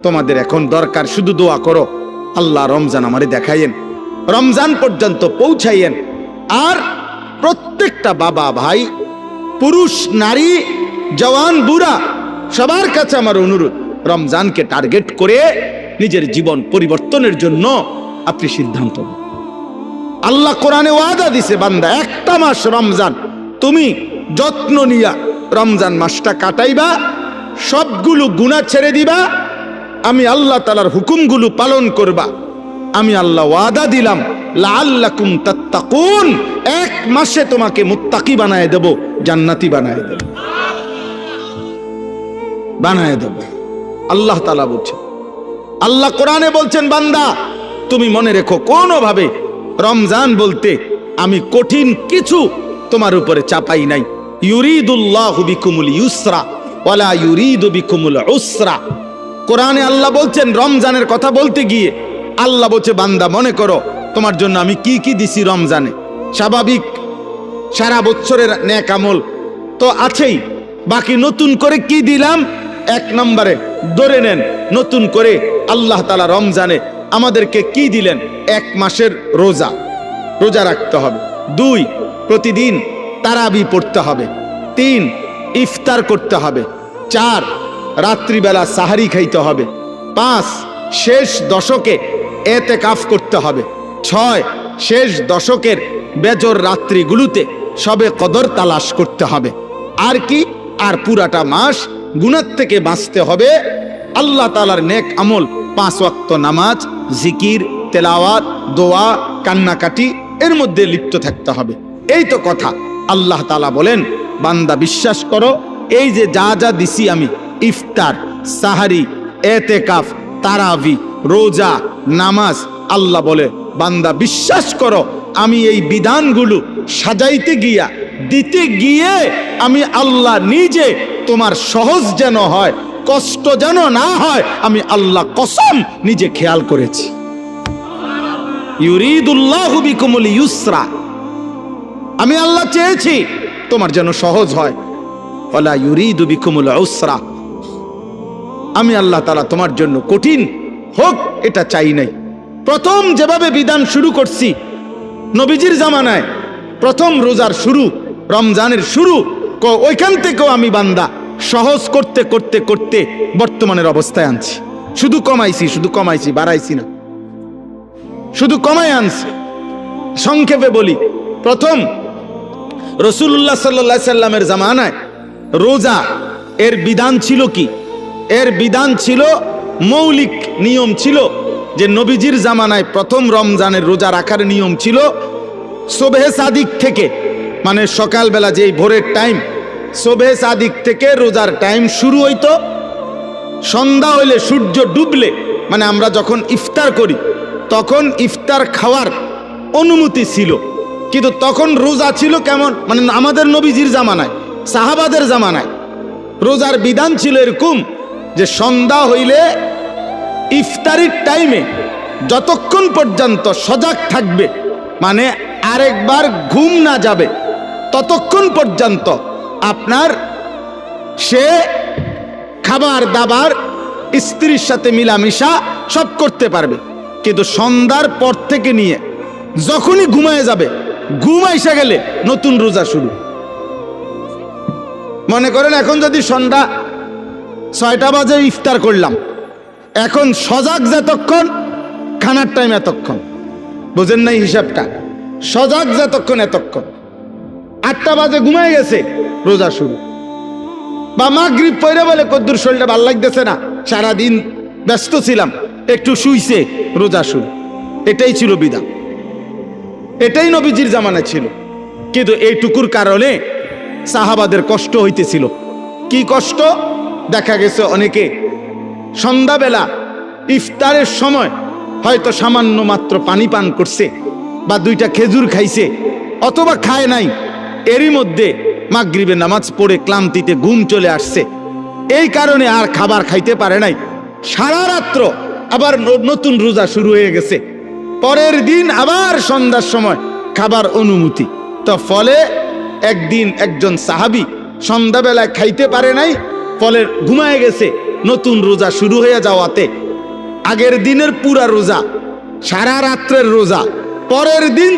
তোমাদের এখন দরকার শুধু দোয়া করো, আল্লাহ রমজান আমারে দেখাইয়েন, রমজান পর্যন্ত পৌঁছাইয়েন। আর প্রত্যেকটা বাবা ভাই, পুরুষ নারী, জওয়ান বুড়া, সবার কাছে আমার অনুরোধ, রমজানকে টার্গেট করে নিজের জীবন পরিবর্তনের জন্য আপনি সিদ্ধান্ত নিন। আল্লাহ কোরআনে ওয়াদা দিছে, বান্দা একটা মাস রমজান তুমি যত্ন নিয়া রমজান মাসটা কাটাইবা, সবগুলো গুনাহ ছেড়ে দিবা, আমি আল্লাহ তাআলার হুকুমগুলো পালন করবা। আমি আল্লাহ ওয়াদা দিলাম, লাআল্লাকুম তাত্তাকুন, এক মাসে তোমাকে মুত্তাকি বানায় দেব, জান্নাতি বানায় দেব, বানায় দেব। আল্লাহ তাআলা বলছেন, আল্লাহ কোরআনে বলছেন, বান্দা তুমি মনে রেখো, কোনোভাবে রমজান বলতে আমি কঠিন কিছু তোমার উপরে চাপাই নাই। ইউরিদুল্লাহু বিকুমুল ইউসরা ওয়ালা ইউরিদু বিকুমুল উসরা। কোরআনে আল্লাহ বলছেন, রমজানের কথা বলতে গিয়ে আল্লাহ বলছে, বান্দা মনে করো তোমার জন্য আমি কি কি দিছি রমজানে। স্বাভাবিক সারা বছরের নেক আমল তো আছেই, বাকি নতুন করে কি দিলাম? এক নম্বরে ধরে নেন, নতুন করে আল্লাহ তাআলা রমজানে আমাদেরকে কি দিলেন? এক মাসের রোজা, রোজা রাখতে হবে। 2, প্রতিদিন তারাবি পড়তে হবে। 3, ইফতার করতে হবে। 4, রাত্রিবেলা সাহারি খাইতে হবে। 5, শেষ দশকে এতেকাফ করতে হবে। 6, শেষ দশকের বেজর রাত্রিগুলোতে সবে কদর তালাশ করতে হবে। আর কি? আর পুরাটা মাস গুনাহ থেকে বাঁচতে হবে। আল্লাহ তাআলার নেক আমল, 5 ওয়াক্ত নামাজ, জিকির, তেলাওয়াত, দোয়া, কান্নাকাটি, এর মধ্যে লিপ্ত থাকতে হবে। এই তো কথা। আল্লাহ তাআলা বলেন, বান্দা বিশ্বাস করো, এই যে যা যা দিছি আমি, ইফতার, সাহারি, এতেকাফ, তারাবি, রোজা, নামাজ, আল্লাহ বলে, বান্দা বিশ্বাস করো, আমি এই বিধানগুলো সাজাইতে গিয়া, দিতে গিয়ে আমি আল্লাহ নিজে তোমার সহজ যেন হয়, কষ্ট যেন না হয়, আমি আল্লাহ কসম নিজে খেয়াল করেছি। ইউরিদুল্লাহু বিকুমুল ইউসরা, আমি আল্লাহ চেয়েছি তোমার যেন সহজ হয়। ওয়ালা ইউরিদু বিকুমুল উসরা, আমি আল্লাহ তাআলা তোমার জন্য কঠিন হোক এটা চাই নাই। প্রথম যেভাবে বিধান শুরু করছি নবীজির জামানায়, প্রথম রোজার শুরু, রমজানের শুরু, ওইখান থেকেও আমি বান্দা সহজ করতে করতে করতে বর্তমানের অবস্থায় আনছি। শুধু কমাইছি, বাড়াইছি না, শুধু কমাই আনছি। সংক্ষেপে বলি, প্রথম রাসূলুল্লাহ সাল্লাল্লাহু আলাইহি সাল্লামের জামানায় রোজা এর বিধান ছিল কি? এর বিধান ছিল, মৌলিক নিয়ম ছিল যে নবীজির জামানায় প্রথম রমজানের রোজা রাখার নিয়ম ছিল সুবহে সাদিক থেকে, মানে সকালবেলা যেই ভোরের টাইম, সুবহে সাদিক থেকে রোজার টাইম শুরু হইতো। সন্ধ্যা হইলে, সূর্য ডুবলে, মানে আমরা যখন ইফতার করি তখন ইফতার খাওয়ার অনুমতি ছিল। কিন্তু তখন রোজা ছিল কেমন, মানে আমাদের নবীজির জামানায়, সাহাবাদের জামানায় রোজার বিধান ছিল এরকম যে সন্ধ্যা হইলে ইফতারির টাইমে যতক্ষণ পর্যন্ত সজাগ থাকবে, মানে আরেকবার ঘুম না যাবে, ততক্ষণ পর্যন্ত আপনার সে খাবার দাবার, স্ত্রীর সাথে মিলামিশা সব করতে পারবে। কিন্তু সন্ধ্যার পর থেকে নিয়ে যখনই ঘুমায় যাবে, ঘুম আইসা গেলে নতুন রোজা শুরু। মনে করেন এখন যদি সন্ধ্যা 6টা বাজে ইফতার করলাম, এখন সজাগ যতক্ষণ, খানার টাইম এতক্ষণ, বুঝেন নাই হিসাবটা? সজাগ যতক্ষণ এতক্ষণ। 8টা বাজে ঘুমায় গেছে, রোজা শুরু। বা মাগরিব পড়ে বলে, কদ্দুর শরীরটা ভাল লাগতেছে না, সারাদিন ব্যস্ত ছিলাম, একটু শুইছে, রোজা শুরু। এটাই ছিল বিধান, এটাই নবীজির জামানায় ছিল। কিন্তু এইটুকুর কারণে সাহাবাদের কষ্ট হইতেছিল। কি কষ্ট? দেখা গেছে অনেকে সন্ধ্যাবেলা ইফতারের সময় হয়তো সামান্য মাত্র পানি পান করছে, বা 2টা খেজুর খাইছে, অথবা খায় নাই, এরই মধ্যে মাগরিবের নামাজ পড়ে ক্লান্তিতে ঘুম চলে আসছে, এই কারণে আর খাবার খাইতে পারে নাই। সারা রাত্র আবার নতুন রোজা শুরু হয়ে গেছে, পরের দিন আবার সন্ধ্যার সময় খাবার অনুমতি। তো ফলে একদিন একজন সাহাবী সন্ধ্যাবেলায় খাইতে পারে নাই, ফলে ঘুমায় গেছে, নতুন রোজা শুরু হয়ে যাওয়াতে আগের দিনের পুরা রোজা, সারা রাত্রের রোজা, পরের দিন